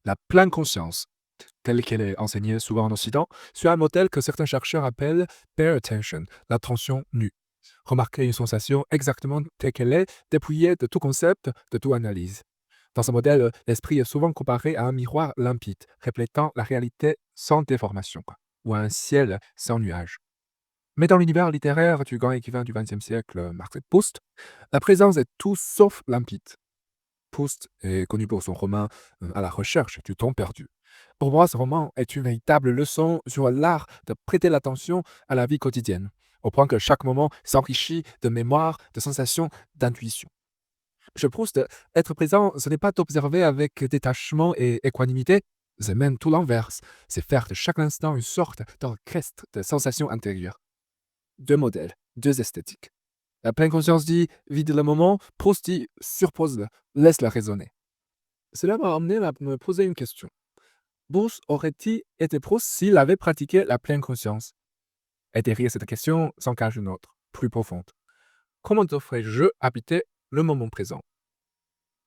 La pleine conscience, telle qu'elle est enseignée souvent en Occident, suit un modèle que certains chercheurs appellent bare attention, l'attention nue. Remarquer une sensation exactement telle qu'elle est, dépouillée de tout concept, de toute analyse. Dans ce modèle, l'esprit est souvent comparé à un miroir limpide, reflétant la réalité sans déformation, ou à un ciel sans nuages. Mais dans l'univers littéraire du grand écrivain du XXe siècle, Marcel Proust, la présence est tout sauf limpide. Proust est connu pour son roman À la recherche du temps perdu. Pour moi, ce roman est une véritable leçon sur l'art de prêter l'attention à la vie quotidienne, au point que chaque moment s'enrichit de mémoire, de sensations, d'intuition. Chez Proust, être présent, ce n'est pas d'observer avec détachement et équanimité, c'est même tout l'inverse. C'est faire de chaque instant une sorte d'orchestre de sensations intérieures. Deux modèles, deux esthétiques. La pleine conscience dit vide le moment, Proust dit surpose-le, laisse-le raisonner. Cela m'a amené à me poser une question. Proust aurait-il été Proust s'il avait pratiqué la pleine conscience? Et derrière cette question s'en cache une autre, plus profonde. Comment devrais-je habiter le moment présent?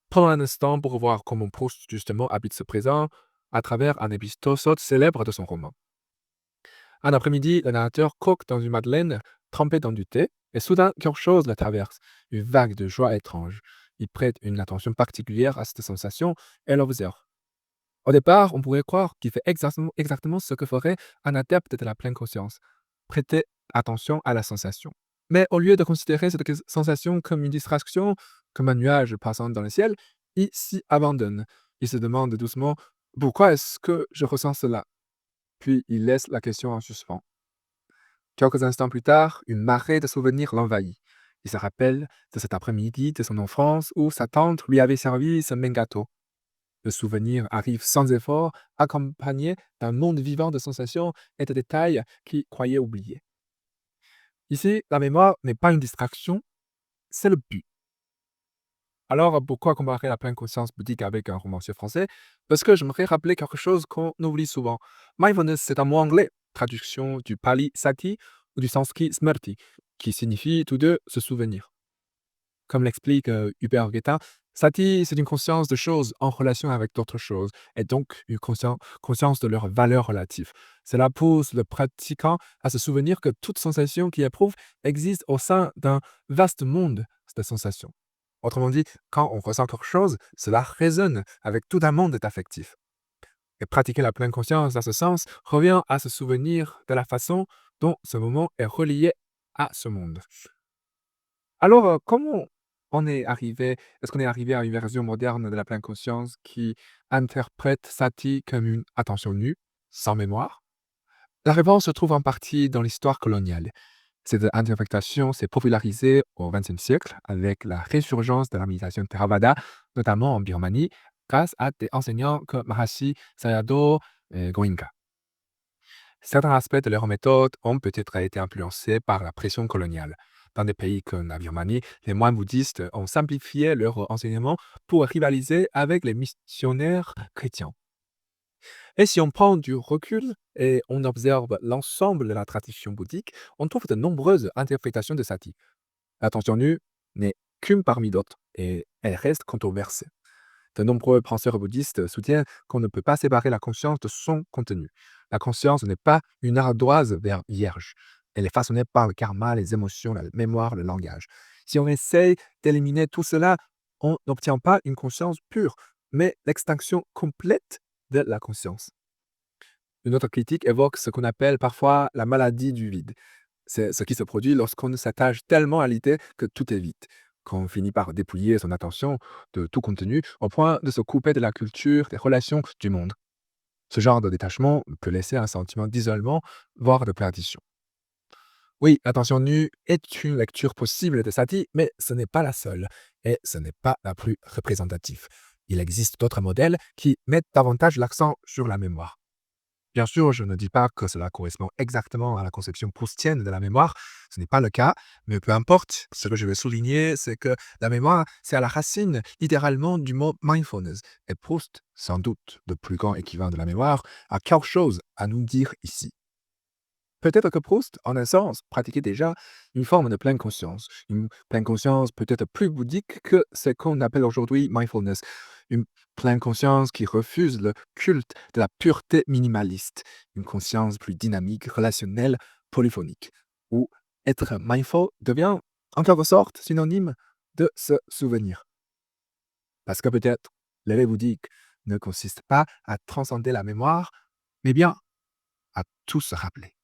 Prenons un instant pour voir comment Proust justement habite ce présent à travers un épisode célèbre de son roman. Un après-midi, le narrateur croque dans une madeleine trempée dans du thé, et soudain quelque chose le traverse, une vague de joie étrange. Il prête une attention particulière à cette sensation et l'observe. Au départ, on pourrait croire qu'il fait exactement ce que ferait un adepte de la pleine conscience, prêter attention à la sensation. Mais au lieu de considérer cette sensation comme une distraction, comme un nuage passant dans le ciel, il s'y abandonne. Il se demande doucement pourquoi est-ce que je ressens cela. Puis il laisse la question en suspens. Quelques instants plus tard, une marée de souvenirs l'envahit. Il se rappelle de cet après-midi de son enfance où sa tante lui avait servi ce même gâteau. Le souvenir arrive sans effort, accompagné d'un monde vivant de sensations et de détails qu'il croyait oubliés. Ici, la mémoire n'est pas une distraction, c'est le but. Alors, pourquoi comparer la pleine conscience bouddhique avec un romancier français? Parce que j'aimerais rappeler quelque chose qu'on oublie souvent. Mindfulness, c'est un mot anglais, traduction du pali sati ou du sanskrit smrti, qui signifie tous deux se souvenir. Comme l'explique Hubert Guettin, sati, c'est une conscience de choses en relation avec d'autres choses, et donc une conscience de leur valeur relative. Cela pousse le pratiquant à se souvenir que toute sensation qu'il éprouve existe au sein d'un vaste monde de sensations. Autrement dit, quand on ressent quelque chose, cela résonne avec tout un monde affectif. Et pratiquer la pleine conscience dans ce sens revient à se souvenir de la façon dont ce moment est relié à ce monde. Alors, comment est-ce qu'on est arrivé à une version moderne de la pleine conscience qui interprète Satie comme une attention nue, sans mémoire? La réponse se trouve en partie dans l'histoire coloniale. Cette interprétation s'est popularisée au XXe siècle avec la résurgence de la méditation Theravada, notamment en Birmanie, grâce à des enseignants comme Mahasi Sayadaw et Goenka. Certains aspects de leur méthode ont peut-être été influencés par la pression coloniale. Dans des pays comme la Birmanie, les moines bouddhistes ont simplifié leur enseignement pour rivaliser avec les missionnaires chrétiens. Et si on prend du recul et on observe l'ensemble de la tradition bouddhique, on trouve de nombreuses interprétations de Sati. L'attention nue n'est qu'une parmi d'autres et elle reste controversée. De nombreux penseurs bouddhistes soutiennent qu'on ne peut pas séparer la conscience de son contenu. La conscience n'est pas une ardoise vierge. Elle est façonnée par le karma, les émotions, la mémoire, le langage. Si on essaye d'éliminer tout cela, on n'obtient pas une conscience pure, mais l'extinction complète de la conscience. Une autre critique évoque ce qu'on appelle parfois la maladie du vide. C'est ce qui se produit lorsqu'on s'attache tellement à l'idée que tout est vide, qu'on finit par dépouiller son attention de tout contenu au point de se couper de la culture, des relations, du monde. Ce genre de détachement peut laisser un sentiment d'isolement, voire de perdition. Oui, l'attention nue est une lecture possible de Satie, mais ce n'est pas la seule, et ce n'est pas la plus représentative. Il existe d'autres modèles qui mettent davantage l'accent sur la mémoire. Bien sûr, je ne dis pas que cela correspond exactement à la conception proustienne de la mémoire, ce n'est pas le cas, mais peu importe, ce que je veux souligner, c'est que la mémoire, c'est à la racine, littéralement, du mot mindfulness. Et Proust, sans doute le plus grand équivalent de la mémoire, a quelque chose à nous dire ici. Peut-être que Proust, en un sens, pratiquait déjà une forme de pleine conscience. Une pleine conscience peut-être plus bouddhique que ce qu'on appelle aujourd'hui mindfulness. Une pleine conscience qui refuse le culte de la pureté minimaliste. Une conscience plus dynamique, relationnelle, polyphonique. Où être mindful devient en quelque sorte synonyme de se souvenir. Parce que peut-être l'éveil bouddhique ne consiste pas à transcender la mémoire, mais bien à tout se rappeler.